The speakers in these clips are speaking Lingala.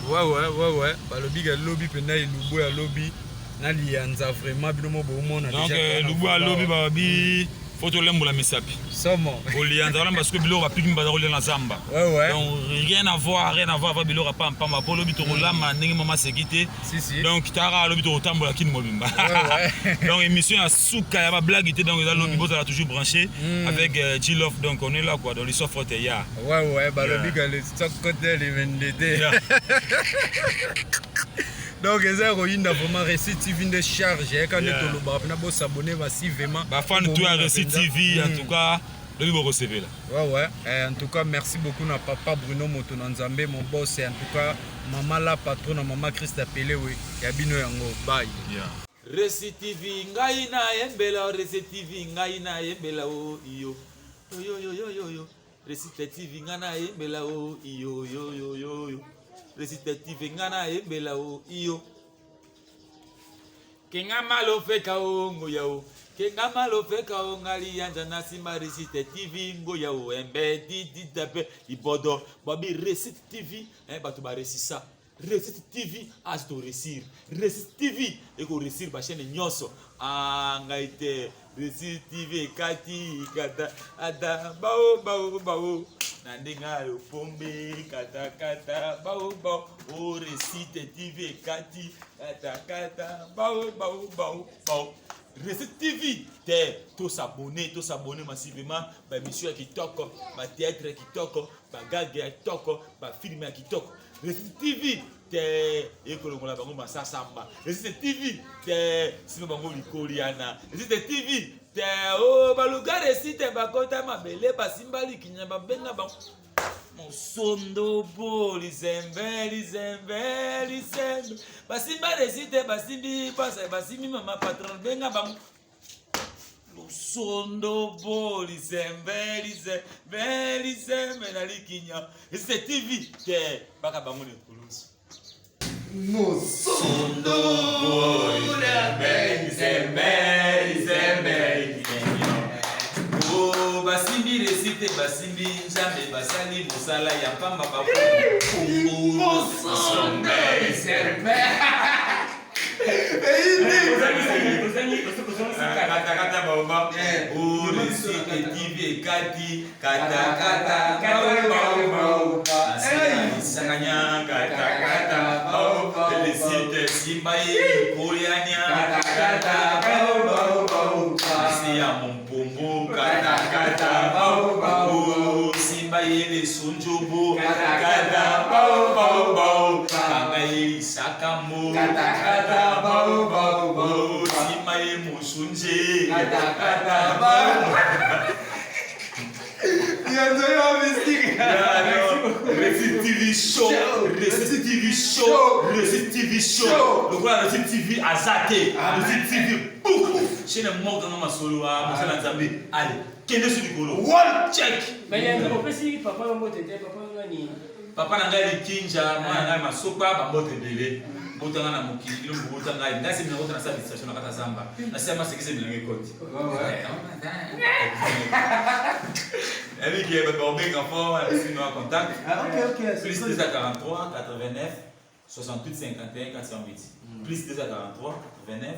Ouais. Bah le big lobby pena il lobo à lobby. Nali yanza vraiment binomo bo mona déjà. Donc lobo à lobby babi photo lembo la misapi. Somo. Olianza parce que bilo rapiki mbaza roler na zamba. Ouais. Donc rien à voir avec bilo rapa pamba pour lobby to lama ndenge mama sécurité. Si. Donc tara lobby to tambola kin mobimba. Donc émission à souka ya ba blague était donc lobby boza toujours branché avec G-Love donc on est là quoi dans les soft ya. Ouais, bah le big le stock côté les vendétés. Donc les héroïnes ont vraiment Récit TV de charge quand on est au on a s'abonner massivement. Bah fan tout à Récit TV en tout cas le beau recevoir là. Ouais. En tout cas merci beaucoup na papa Bruno Motonanzambe mon boss et en tout cas maman la patronne maman Christa Pelé oui ya bino yango bye. Récit TV ngai na yembela Récit TV ngai na yembela o iyo. Yo. Récit TV ngai na yembela o iyo yo. Récitative ngana embela o iyo kenga malo feka o ngoyao kenga malo feka o ngali yanja nasima récitative ngoyao embe di tape ibodo babi récitative batu ba récisa récitative as to réussir récitative e ko réussir ba chaîne nyoso ngaite récitative kati kata ada bao Nandinga yo pombe kata bao o Récit TV kati kata bao Récit TV te to s'abonner massivement ba émission kitoko ba théâtre kitoko ba gag kitoko ba film kitoko Récit TV te ekolongola bango masasamba Récit TV te sino bango likoliana Récit TV te o baluka Récit bakota mabele basimbali kinyamba benga ba mosondo bo lizembe basimba Récit basimbi pasa basimbi mama patron benga ba mosondo bo lizembe na likinya Récit TV te baka bango ne kulusu mosondo bo lizembe basimbi Récit basimbi nzambe basali mosala ya pamba kata baomba o Récit TV kati kata sanganya kata Récit simbai koreania kata ya mumpumbu kata simba yele sunjubu kata kanga yele sakamu kata simba yele musunje kata Récit TV show. Le quoi Récit TV a zaté. Récit TV chez les morts dans ma solo à Mosala Nzambe. Allez, quel est ce du golo? One check. Mais il y a un peu si papa va monter, papa va ni. Papa n'a pas kinja, moi n'a pas sopa, ba mote belé. Botanga na mokili, le botanga, ngasi mina botanga sa station na kata Zamba. Na sema sekise mina ngekoti. Ouais. Avec qui est bombé enfant, sinon en contact. OK. Plus 243 89 68 51 408. Plus 243 89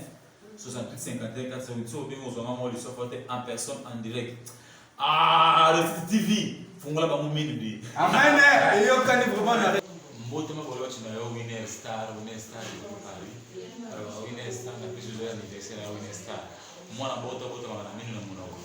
68 51 408. So bien on vraiment le supporter en personne en direct. Récit TV. Fongola ba mo minudi. Amen. Et yo kani vraiment na Mbotema bolo china yo winner star de Paris. Alors winner star na plus de anniversaire ya winner star. Mwana bota magana mimi na munoko.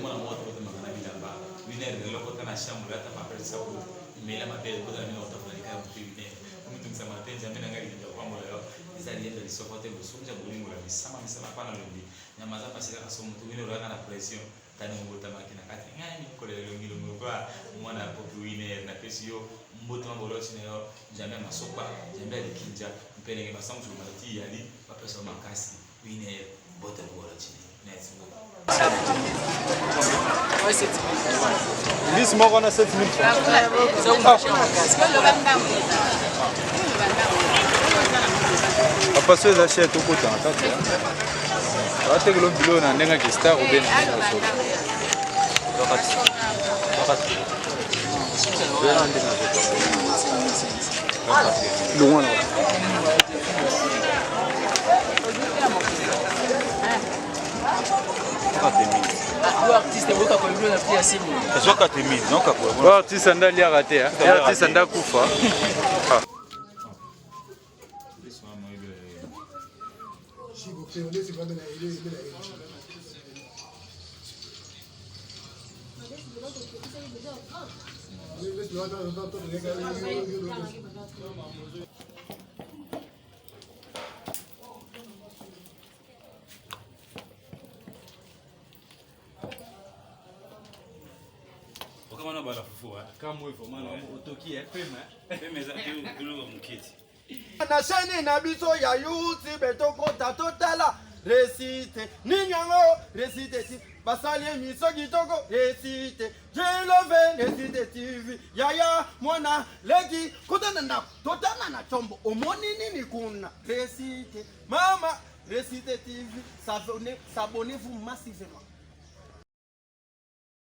Mwana bota magana mimi na ba. Winner de loko tana shambula hata papel sabu. Mela mabele bota mimi utafanya kama winner. Mtu msema tenja mimi ngali ndio kwa moyo. Izali yenda lisokote busumja bulingo la misama pana lobi. Nyama za pasika kasomo tu winner ula na pression. Tani mbota makina kati ngani kolelo ngilo ngwa mwana popi winner na kesio mbota mbolo chine yo jamii masopa jamii alikinja mpelenge basangu tumati yali bapesa makasi winner bota bora chine next go Lise moko on a 7 minutes. Papa so za chez to kota kati. Ate kilo bilo na ndenga ki star ube na so. Wakati. Wakati. Loin là. artiste boka kwa mbio na pia simu. Kesho katemi, non kakwa. Wa artiste ndali ya raté hein. Ya artiste nda kufa. Kama bala fufu kama hivyo maana utokie pema za kilo mkiti na shani na biso ya yuti betoko tatotala resite ninyango resite ti basali miso kitoko resite je love resite TV yaya mwana leki kutana na totana na chombo omoni nini kuna resite mama resite TV s'abonnez-vous massivement.